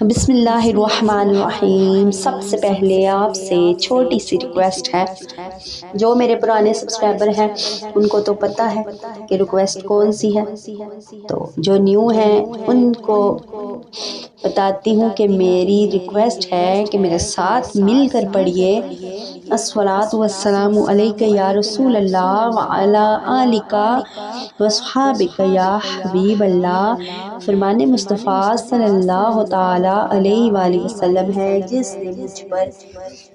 بسم اللہ الرحمن الرحیم۔ سب سے پہلے آپ سے چھوٹی سی ریکویسٹ ہے، جو میرے پرانے سبسکرائبر ہیں ان کو تو پتہ ہے کہ ریکویسٹ کون سی ہے، تو جو نیو ہیں ان کو بتاتی ہوں کہ میری ریکویسٹ ہے کہ میرے ساتھ مل کر پڑھیے الصلاۃ والسلام علیک یا رسول اللہ وعلی آلک وصحابک یا حبیب اللہ۔ فرمان مصطفیٰ صلی اللہ تعالی علیہ وآلہ وسلم ہے، جس نے مجھ پر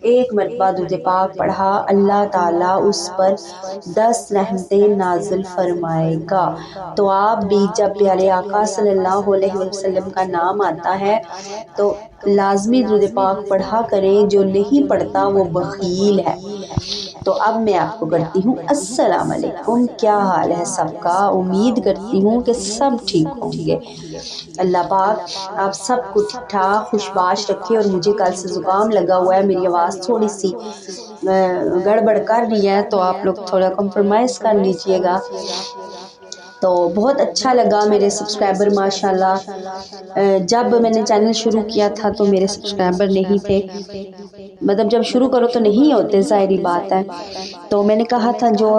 ایک مرتبہ درود پاک پڑھا اللہ تعالیٰ اس پر 10 رحمتیں نازل فرمائے گا۔ تو آپ بھی جب پیارے آقا صلی اللہ علیہ وسلم کا نام آتا ہے تو لازمی درود پاک پڑھا کریں، جو نہیں پڑھتا وہ بخیل ہے۔ تو اب میں آپ کو کرتی ہوں السلام علیکم، کیا حال ہے سب کا؟ امید کرتی ہوں کہ سب ٹھیک ہوں گے۔ اللہ پاک آپ سب کو ٹھیک ٹھاک خوش باش رکھے، اور مجھے کل سے زکام لگا ہوا ہے، میری آواز تھوڑی سی گڑبڑ کر رہی ہے، تو آپ لوگ تھوڑا کمپرومائز کر لیجئے گا۔ تو بہت اچھا لگا میرے سبسکرائبر ماشاءاللہ۔ جب میں نے چینل شروع کیا تھا تو میرے سبسکرائبر نہیں تھے، مطلب جب شروع کرو تو نہیں ہوتے، ظاہری بات ہے۔ تو میں نے کہا تھا جو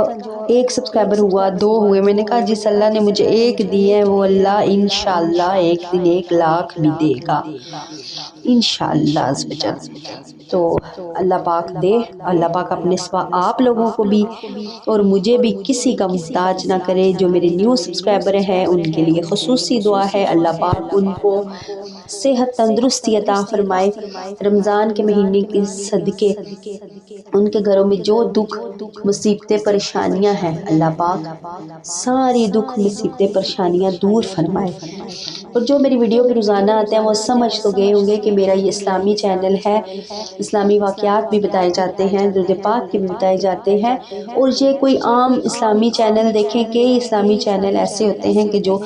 ایک سبسکرائبر ہوا، 2 ہوئے، میں نے کہا جس اللہ نے مجھے ایک دی ہے وہ اللہ انشاءاللہ ایک دن 1 لاکھ بھی دے گا انشاءاللہ عز و جل۔ تو اللہ پاک دے، اللہ پاک اپنے سوا آپ لوگوں کو بھی اور مجھے بھی کسی کا محتاج نہ کرے۔ جو میرے نیو سبسکرائبر ہیں ان کے لیے خصوصی دعا ہے، اللہ پاک ان کو صحت تندرستی عطا فرمائے، رمضان کے مہینے کے صدقے ان کے گھروں میں جو دکھ مصیبتیں پریشانیاں ہیں اللہ پاک ساری دکھ مصیبتیں پریشانیاں دور فرمائے۔ اور جو میری ویڈیو پہ روزانہ آتے ہیں وہ سمجھ تو گئے ہوں گے کہ میرا یہ اسلامی چینل ہے، اسلامی واقعات بھی بتائے جاتے ہیں، درود پاک بھی بتائے جاتے ہیں۔ اور یہ کوئی عام اسلامی چینل دیکھیں کہ اسلامی چینل ایسے ہوتے ہیں کہ جو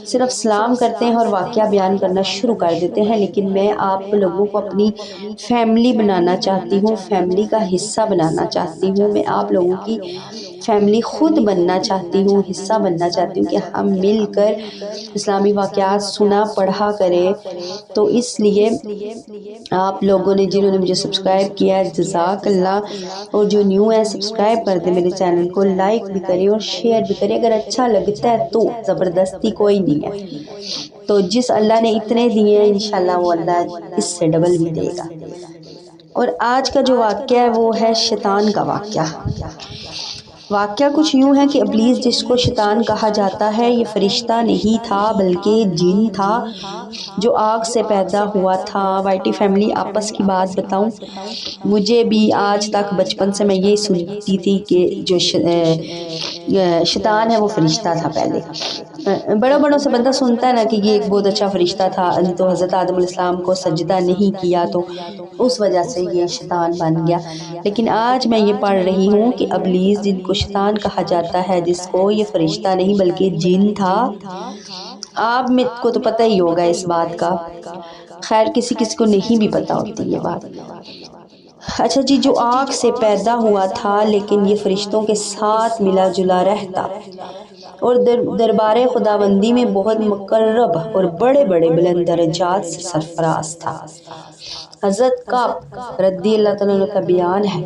صرف سلام کرتے ہیں اور واقعہ بیان کرنا شروع کر دیتے ہیں، لیکن میں آپ لوگوں کو اپنی فیملی بنانا چاہتی ہوں، فیملی کا حصہ بنانا چاہتی ہوں، میں آپ لوگوں کی فیملی خود بننا چاہتی ہوں، حصہ بننا چاہتی ہوں کہ ہم مل کر اسلامی واقعات سنا پڑھا کریں۔ تو اس لیے آپ لوگوں نے جنہوں نے مجھے سبسکرائب کیا ہے جزاک اللہ، اور جو نیو ہے سبسکرائب کر دیں میرے چینل کو، لائک بھی کریں اور شیئر بھی کریں، اگر اچھا لگتا ہے تو، زبردستی کوئی نہیں ہے۔ تو جس اللہ نے اتنے دیے ہیں انشاءاللہ وہ اللہ اس سے ڈبل بھی دے گا۔ اور آج کا جو واقعہ ہے وہ ہے شیطان کا واقعہ۔ واقعہ کچھ یوں ہے کہ ابلیس جس کو شیطان کہا جاتا ہے یہ فرشتہ نہیں تھا بلکہ جن تھا جو آگ سے پیدا ہوا تھا۔ وائٹی فیملی آپس کی بات بتاؤں، مجھے بھی آج تک بچپن سے میں یہی سنتی تھی کہ جو شیطان ہے وہ فرشتہ تھا پہلے۔ بڑوں سے بندہ سنتا ہے نا کہ یہ ایک بہت اچھا فرشتہ تھا، تو حضرت آدم علیہ السلام کو سجدہ نہیں کیا تو اس وجہ سے یہ شیطان بن گیا۔ لیکن آج میں یہ پڑھ رہی ہوں کہ ابلیس جن کو شیطان کہا جاتا ہے، جس کو یہ فرشتہ نہیں بلکہ جن تھا، آپ میں کو تو پتہ ہی ہوگا اس بات کا، خیر کسی کو نہیں بھی پتہ ہوتی یہ بات۔ اچھا جی، جو آگ سے پیدا ہوا تھا لیکن یہ فرشتوں کے ساتھ ملا جلا رہتا اور دربار خداوندی میں بہت مقرب اور بڑے بلند درجات سے سرفراز تھا۔ حضرت کعب رضی اللہ عنہ کا بیان ہے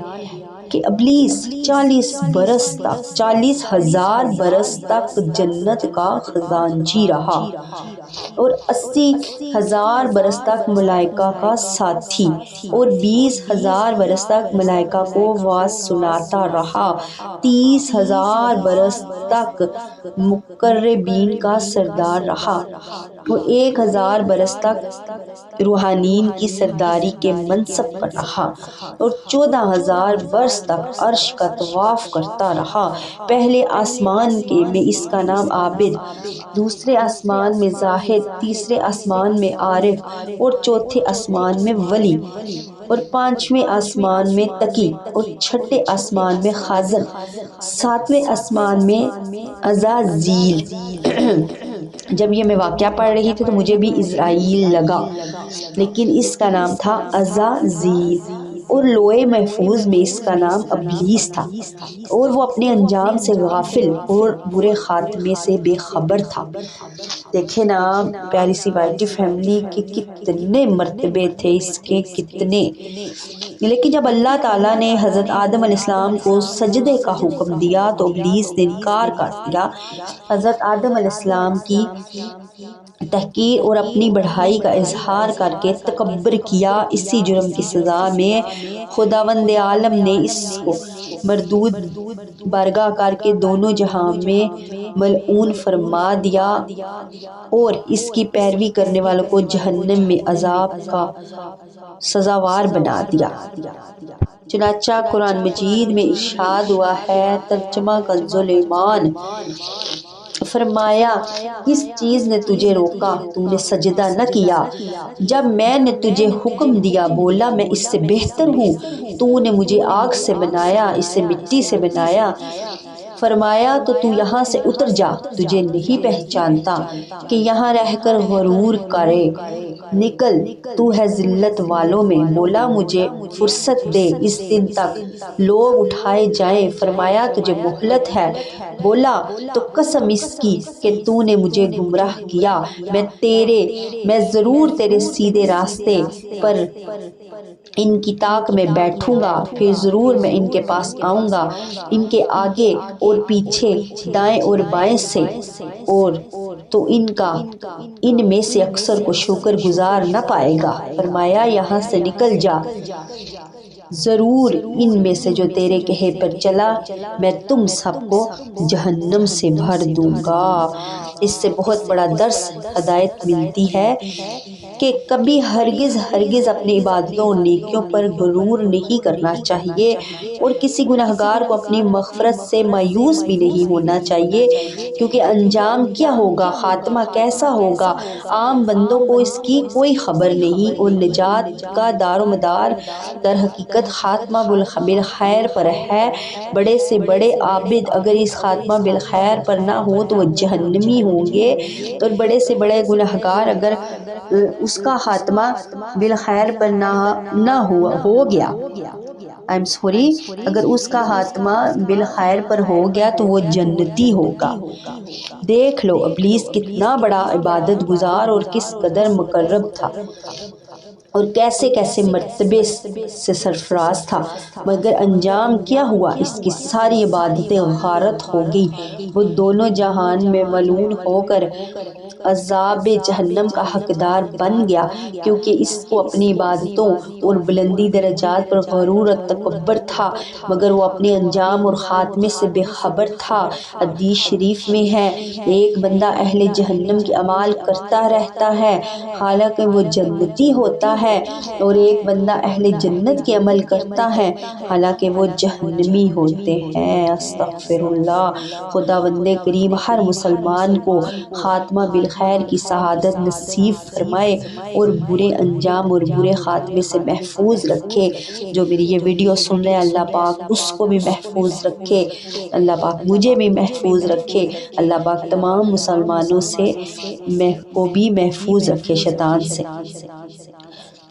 کہ ابلیس 40,000 برس تک جنت کا خزانچی رہا اور 80,000 برس تک ملائکہ کا ساتھی اور 20,000 برس تک ملائکہ کو واعظ سناتا رہا، 30,000 برس تک مقربین کا سردار رہا اور 1,000 برس تک روحانین کی سرداری کے منصب پر رہا اور 14,000 برس تک عرش کا طواف کرتا رہا۔ پہلے آسمان میں اس کا نام عابد، دوسرے آسمان میں زاہد، تیسرے آسمان میں عارف اور چوتھے آسمان میں ولی اور 5ویں آسمان میں تقی اور 6ٹھے آسمان میں خازن، 7ویں آسمان میں عزازیل۔ جب یہ میں واقعہ پڑھ رہی تھی تو مجھے بھی اسرائیل لگا، لیکن اس کا نام تھا عزازیل۔ اور لوہے محفوظ میں اس کا نام ابلیس تھا، اور وہ اپنے انجام سے غافل اور برے خاتمے سے بے خبر تھا۔ دیکھیں نا پیاری سی وائٹی فیملی کے کتنے مرتبے تھے اس کے، کتنے۔ لیکن جب اللہ تعالیٰ نے حضرت آدم علیہ السلام کو سجدے کا حکم دیا تو ابلیس نے انکار کر دیا۔ حضرت آدم علیہ السلام کی تحقیر اور اپنی بڑائی کا اظہار کر کے تکبر کیا۔ اسی جرم کی سزا میں خداوند عالم نے اس کو مردود برگا کر کے دونوں جہاں میں ملعون فرما دیا اور اس کی پیروی کرنے والوں کو جہنم میں عذاب کا سزاوار بنا دیا۔ چنانچہ قرآن مجید میں ارشاد ہوا ہے، ترجمہ کنز ایمان، فرمایا کس چیز نے تجھے روکا تو نے سجدہ نہ کیا جب میں نے تجھے حکم دیا؟ بولا میں اس سے بہتر ہوں، تو نے مجھے آگ سے بنایا، اسے مٹی سے بنایا۔ فرمایا تو یہاں سے اتر جا، تجھے نہیں پہچانتا کہ یہاں رہ کر غرور کرے، نکل تو ہے ذلت والوں میں۔ بولا مجھے فرصت دے، اس دن تک لوگ اٹھائے جائیں۔ فرمایا تجھے مہلت ہے۔ بولا تو قسم اس کی کہ تو نے مجھے گمراہ کیا، میں ضرور تیرے سیدھے راستے پر ان کی طاق میں بیٹھوں گا، پھر ضرور میں ان کے پاس آؤں گا، ان کے آگے اور پیچھے، دائیں اور بائیں سے، اور تو ان میں سے اکثر کو شکر گزار نہ پائے گا۔ فرمایا یہاں سے نکل جا، ضرور ان میں سے جو تیرے کہے پر چلا میں تم سب کو جہنم سے بھر دوں گا۔ اس سے بہت بڑا درس ہدایت ملتی ہے کہ کبھی ہرگز اپنی عبادتوں اور نیکیوں پر غرور نہیں کرنا چاہیے، اور کسی گناہگار کو اپنی مغفرت سے مایوس بھی نہیں ہونا چاہیے، کیونکہ انجام کیا ہوگا، خاتمہ کیسا ہوگا، عام بندوں کو اس کی کوئی خبر نہیں، اور نجات کا دار و مدار در حقیقت خاتمہ بالخیر پر ہے۔ بڑے سے بڑے عابد اگر اس خاتمہ بالخیر پر نہ ہو تو وہ جہنمی ہوں گے، اور بڑے سے بڑے گناہگار اگر اس کا خاتمہ بالخیر پر نہ ہو گیا اگر اس کا خاتمہ بالخیر پر ہو گیا تو وہ جنتی ہوگا۔ دیکھ لو ابلیس کتنا بڑا عبادت گزار اور کس قدر مقرب تھا، اور کیسے کیسے مرتبے سے سرفراز تھا، مگر انجام کیا ہوا، اس کی ساری عبادتیں غارت ہو گئی، وہ دونوں جہان میں ملعون ہو کر عذاب جہنم کا حقدار بن گیا، کیونکہ اس کو اپنی عبادتوں اور بلندی درجات پر غرور اور تکبر تھا، مگر وہ اپنے انجام اور خاتمے سے بے خبر تھا۔ حدیث شریف میں ہے، ایک بندہ اہل جہنم کے اعمال کرتا رہتا ہے حالانکہ وہ جنتی ہوتا ہے، اور ایک بندہ اہل جنت کے عمل کرتا ہے حالانکہ وہ جہنمی ہوتے ہیں۔ استغفر اللہ۔ خداوند کریم ہر مسلمان کو خاتمہ بالخیر کی سعادت نصیب فرمائے اور برے انجام اور برے خاتمے سے محفوظ رکھے۔ جو میری یہ ویڈیو سن رہے ہیں اللہ پاک اس کو بھی محفوظ رکھے، اللہ پاک مجھے بھی محفوظ رکھے، اللہ پاک تمام مسلمانوں کو بھی محفوظ رکھے شیطان سے۔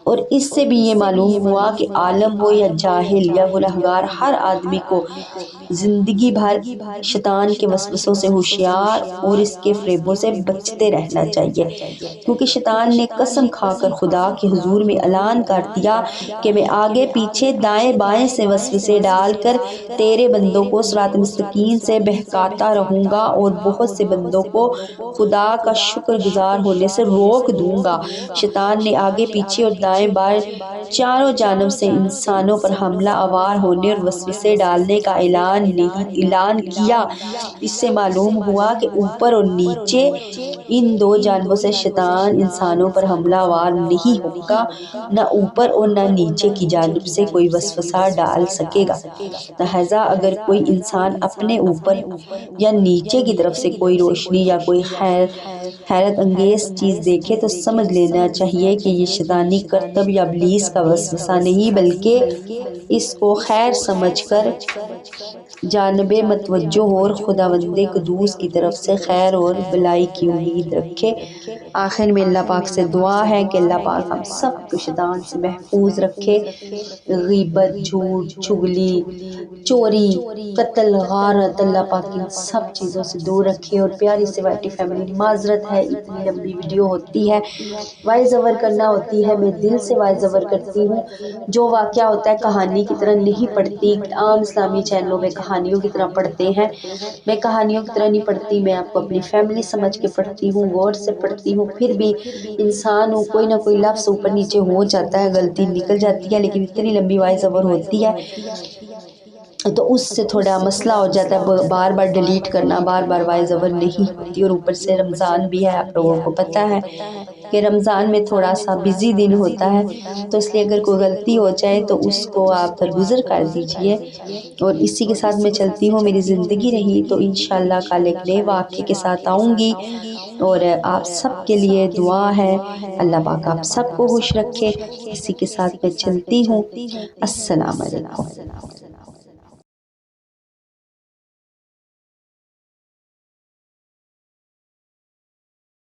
اور اس سے بھی یہ معلوم ہوا کہ عالم ہو یا جاہل یا گنہگار، ہر آدمی کو زندگی بھر شیطان کے وسوسوں سے ہوشیار اور اس کے فریبوں سے بچتے رہنا چاہیے، کیونکہ شیطان نے قسم کھا کر خدا کے حضور میں اعلان کر دیا کہ میں آگے پیچھے دائیں بائیں سے وسوسے ڈال کر تیرے بندوں کو صراط مستقیم سے بہکاتا رہوں گا، اور بہت سے بندوں کو خدا کا شکر گزار ہونے سے روک دوں گا۔ شیطان نے آگے پیچھے اور دائیں بائیں چاروں جانب سے انسانوں پر حملہ آور ہونے اور وسوسے ڈالنے کا اعلان کیا۔ اس سے معلوم ہوا کہ اوپر اور نیچے ان دو جانبوں سے شیطان انسانوں پر حملہ آور نہیں ہوگا، نہ اوپر اور نہ نیچے کی جانب سے کوئی وسوسہ ڈال سکے گا۔ لہذا اگر کوئی انسان اپنے اوپر یا نیچے کی طرف سے کوئی روشنی یا کوئی حیرت انگیز چیز دیکھے تو سمجھ لینا چاہیے کہ یہ شیطانی کرتب یا ابلیس کا وسوسہ نہیں، بلکہ اس کو خیر سمجھ کر جانب متوجہ ہو اور خداوند قدوس کی طرف سے خیر اور بلائی کی امید رکھے۔ آخر میں اللہ پاک سے دعا ہے کہ اللہ پاک ہم سب کو شیطان سے محفوظ رکھے، غیبت، جھوٹ، چغلی، چوری، قتل، غارت، اللہ پاک ان سب چیزوں سے دور رکھے۔ اور پیاری سی وائی ٹی فیملی، معذرت ہے اتنی لمبی ویڈیو ہوتی ہے، وائس اوور کرنا ہوتی ہے، میں دل سے وائس اوور کرتی ہوں۔ جو واقعہ ہوتا ہے کہانی کی طرح نہیں پڑھتی، عام اسلامی چینلوں میں کہانیوں کی طرح پڑھتے ہیں، میں کہانیوں کی طرح نہیں پڑھتی، میں آپ کو اپنی فیملی سمجھ کے پڑھتی ہوں، غور سے پڑھتی ہوں۔ پھر بھی انسان ہوں، کوئی نہ کوئی لفظ اوپر نیچے ہو جاتا ہے، غلطی نکل جاتی ہے، لیکن اتنی لمبی وائس اوور ہوتی ہے تو اس سے تھوڑا مسئلہ ہو جاتا ہے، بار بار ڈیلیٹ کرنا، بار بار وائس اوور نہیں ہوتی۔ اور اوپر سے رمضان بھی ہے، آپ لوگوں کو پتہ ہے کہ رمضان میں تھوڑا سا بزی دن ہوتا ہے، تو اس لیے اگر کوئی غلطی ہو جائے تو اس کو آپ درگزر کر دیجئے۔ اور اسی کے ساتھ میں چلتی ہوں، میری زندگی رہی تو انشاءاللہ کل ایک نئے واقعے کے ساتھ آؤں گی، اور آپ سب کے لیے دعا ہے اللہ پاک آپ سب کو خوش رکھے۔ اسی کے ساتھ میں چلتی ہوں، السلام علیکم۔